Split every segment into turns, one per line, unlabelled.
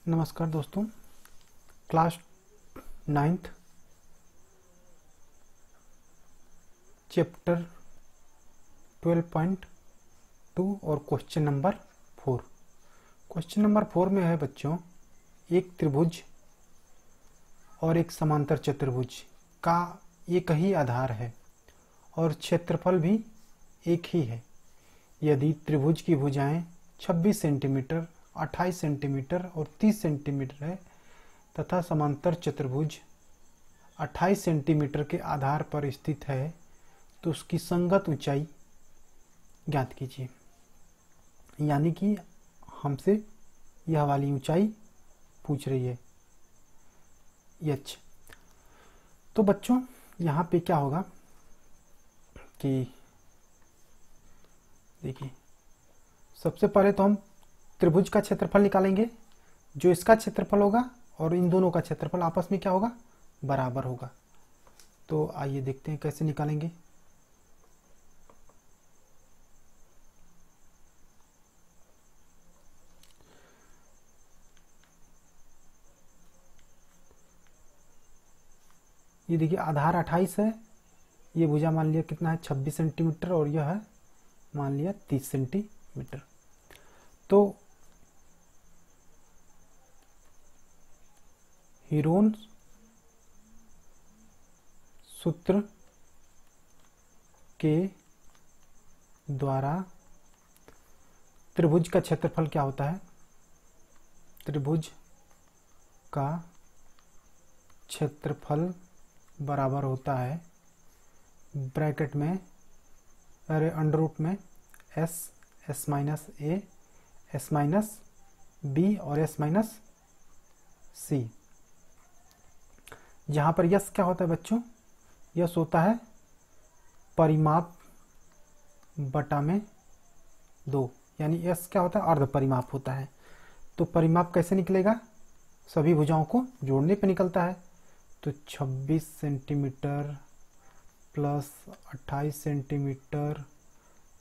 नमस्कार दोस्तों, class 9th chapter 12.2 और क्वेश्चन नंबर 4। क्वेश्चन नंबर 4 में है बच्चों, एक त्रिभुज और एक समांतर चतुर्भुज का एक ही आधार है और क्षेत्रफल भी एक ही है। यदि त्रिभुज की भुजाएं 26 सेंटीमीटर, 28 सेंटीमीटर और 30 सेंटीमीटर है तथा समांतर चतुर्भुज 28 सेंटीमीटर के आधार पर स्थित है, तो उसकी संगत ऊंचाई ज्ञात कीजिए। यानी कि हमसे यह वाली ऊंचाई पूछ रही है h। तो बच्चों यहाँ पे क्या होगा कि देखिए, सबसे पहले तो हम त्रिभुज का क्षेत्रफल निकालेंगे। जो इसका क्षेत्रफल होगा और इन दोनों का क्षेत्रफल आपस में क्या होगा, बराबर होगा। तो आइए देखते हैं कैसे निकालेंगे। ये देखिए, आधार 28 है, ये भुजा मान लिया कितना है 26 सेंटीमीटर और यह है मान लिया 30 सेंटीमीटर। तो हीरोन सूत्र के द्वारा त्रिभुज का क्षेत्रफल क्या होता है? त्रिभुज का क्षेत्रफल बराबर होता है ब्रैकेट में अंडर रूट में एस, एस माइनस ए, एस माइनस बी और एस माइनस सी। जहाँ पर यस क्या होता है बच्चों, यस होता है परिमाप बटा में 2, यानी यस क्या होता है, अर्ध परिमाप होता है। तो परिमाप कैसे निकलेगा, सभी भुजाओं को जोड़ने पे निकलता है। तो 26 centimetre plus 28 centimetre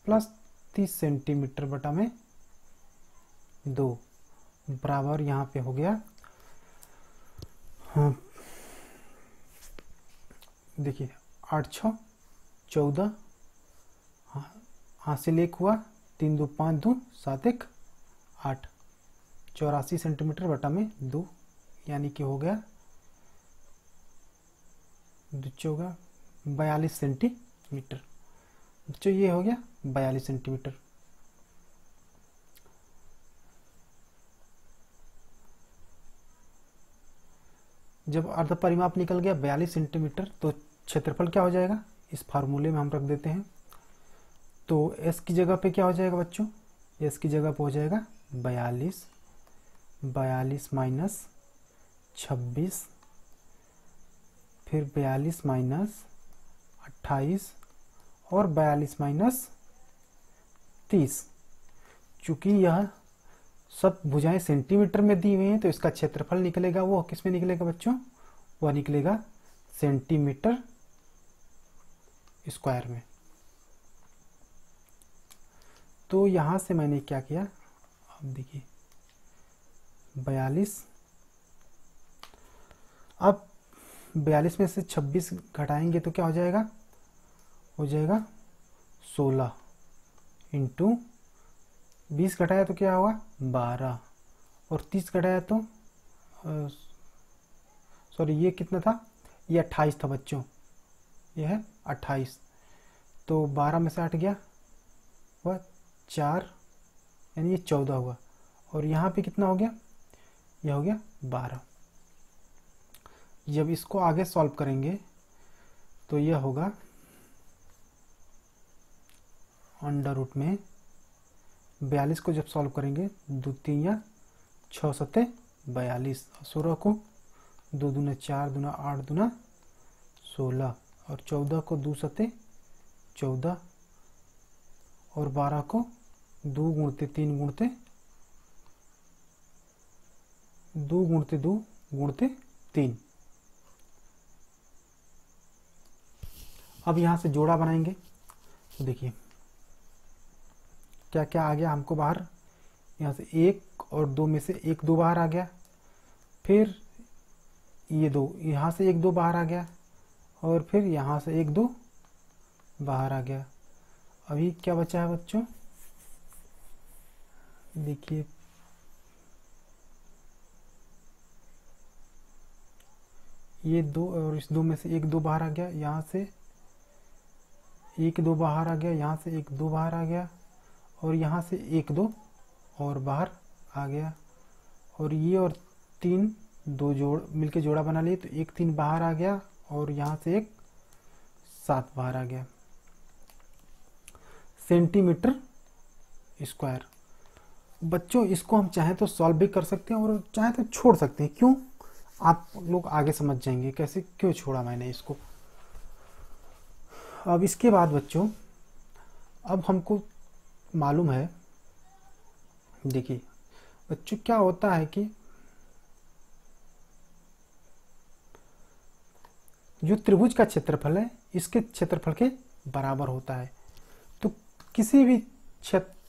plus 30 centimetre बटा में 2 बराबर यहाँ पे हो गया, हाँ देखिए 8 6 14, हासिल 1 हुआ, 3 2 5 2 7 1 8, 84 सेंटीमीटर बटा में 2, यानी कि हो गया 2 चौगा 42 सेंटीमीटर। बच्चों ये हो गया 42 सेंटीमीटर। जब अर्ध परिमाप निकल गया 42 सेंटीमीटर, तो क्षेत्रफल क्या हो जाएगा, इस फार्मूले में हम रख देते हैं। तो एस की जगह पे क्या हो जाएगा बच्चों, एस की जगह पे हो जाएगा 42, 42 माइनस 26, फिर 42 माइनस 28 और 42 माइनस 30। चूंकि यह सब भुजाएं सेंटीमीटर में दी हुई हैं, तो इसका क्षेत्रफल निकलेगा, वो किस में निकलेगा बच्चों, वह निकलेगा सेंटीमीटर स्क्वायर में। तो यहां से मैंने क्या किया, अब देखिए 42, अब 42 में से 26 घटाएंगे तो क्या हो जाएगा, हो जाएगा 16 इंटू 20 घटाया तो क्या होगा 12, और 30 घटाया तो सॉरी ये कितना था, ये 28 था बच्चों, ये है 28। तो 12 में से 8 गया वह 4, यानी ये 14 हुआ, और यहाँ पे कितना हो गया, यह हो गया 12। जब इसको आगे सॉल्व करेंगे तो यह होगा अंडर रूट में 42 को जब सॉल्व करेंगे 2 3 या 6 7 42, 16 को 2 दूना 4 दूना 8 दूना 16, और 14 को 2 7 14, और 12 को 2 गुणते 3 गुणते 2 गुणते 2 गुणते 3। अब यहाँ से जोड़ा बनाएंगे तो देखिए क्या क्या आ गया हमको बाहर, यहाँ से 1 और 2 में से 1 2 बाहर आ गया, फिर ये 2, यहाँ से 1 2 बाहर आ गया, और फिर यहाँ से 1 2 बाहर आ गया। अभी क्या बचा है बच्चों, देखिए ये 2 और इस 2 में से 1 2 बाहर आ गया, यहाँ से 1 2 बाहर आ गया, यहाँ से 1 2 बाहर आ गया, और यहाँ से 1 2 और बाहर आ गया, और ये और 3 2 जोड़ मिलके जोड़ा बना लिए, तो 1 3 बाहर आ गया, और यहाँ से 1 7 बाहर आ गया सेंटीमीटर स्क्वायर। बच्चों इसको हम चाहें तो सॉल्व भी कर सकते हैं और चाहें तो छोड़ सकते हैं। क्यों, आप लोग आगे समझ जाएंगे कैसे क्यों छोड़ा मैंने इसको। अब इसके बाद बच्चों, अब हमको मालूम है, देखिए बच्चों क्या होता है कि जो त्रिभुज का क्षेत्रफल है इसके क्षेत्रफल के बराबर होता है। तो किसी भी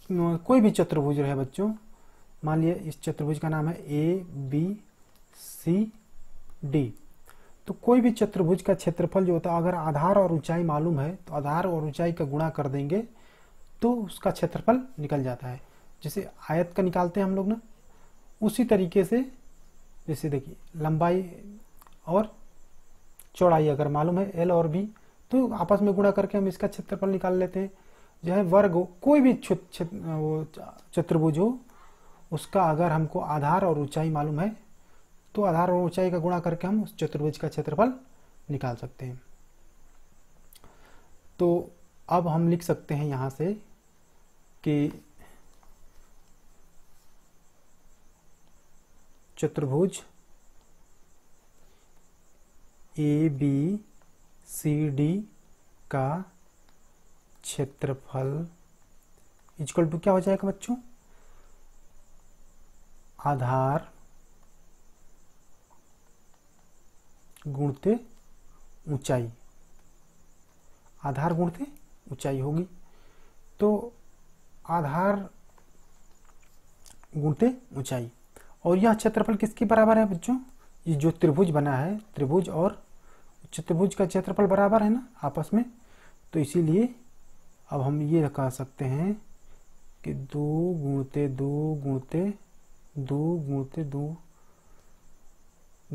कोई भी चतुर्भुज रहे बच्चों, मान लिया इस चतुर्भुज का नाम है ABCD, तो कोई भी चतुर्भुज का क्षेत्रफल जो होता है, अगर आधार और ऊंचाई मालूम है तो आधार और ऊंचाई का गुणा कर देंगे तो उसका क्षेत्रफल निकल जाता है। जैसे आयत का निकालते हैं हम लोग ना, उसी तरीके से जैसे देखिए लंबाई और चौड़ाई अगर मालूम है L और B, तो आपस में गुणा करके हम इसका क्षेत्रफल निकाल लेते हैं। जो है वर्ग हो, कोई भी चतुर्भुज हो, उसका अगर हमको आधार और ऊंचाई मालूम है तो आधार और ऊंचाई का गुणा करके हम उस चतुर्भुज का क्षेत्रफल निकाल सकते हैं। तो अब हम लिख सकते हैं यहां से कि चतुर्भुज ABCD का क्षेत्रफल इक्वल टू क्या हो जाएगा बच्चों, आधार गुणते ऊंचाई, आधार गुणते ऊंचाई होगी। तो आधार गुणते ऊंचाई, और यह क्षेत्रफल किसके बराबर है बच्चों, ये जो त्रिभुज बना है, त्रिभुज और चतुर्भुज का क्षेत्रफल बराबर है ना आपस में, तो इसीलिए अब हम ये कह सकते हैं कि 2 गुणते 2 गुणते 2 गुणते 2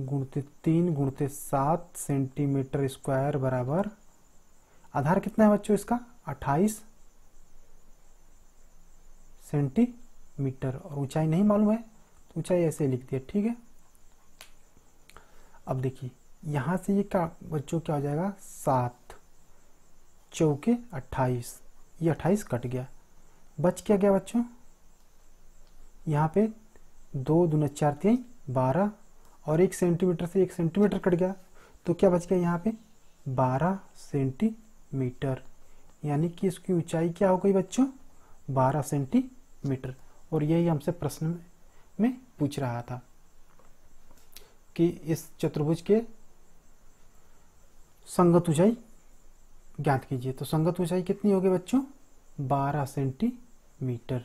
गुणते 3 गुणते 7 सेंटीमीटर स्क्वायर बराबर, आधार कितना है बच्चों इसका 28 सेंटीमीटर, और ऊंचाई नहीं मालूम है तो ऊंचाई ऐसे लिख दिया, ठीक है। अब देखिए यहां से ये क्या बच्चों क्या हो जाएगा, 7 चौके 28, ये 28 कट गया, बच क्या गया बच्चों, यहाँ पे 2 दूना 4 3 12, और 1 सेंटीमीटर से 1 सेंटीमीटर कट गया, तो क्या बच गया यहाँ पे 12 सेंटीमीटर, यानी कि इसकी ऊंचाई क्या हो गई बच्चों 12 सेंटीमीटर। और यही हमसे प्रश्न में पूछ रहा था कि इस चतुर्भुज के संगत ऊंचाई ज्ञात कीजिए। तो संगत ऊंचाई कितनी होगी बच्चों 12 सेंटीमीटर।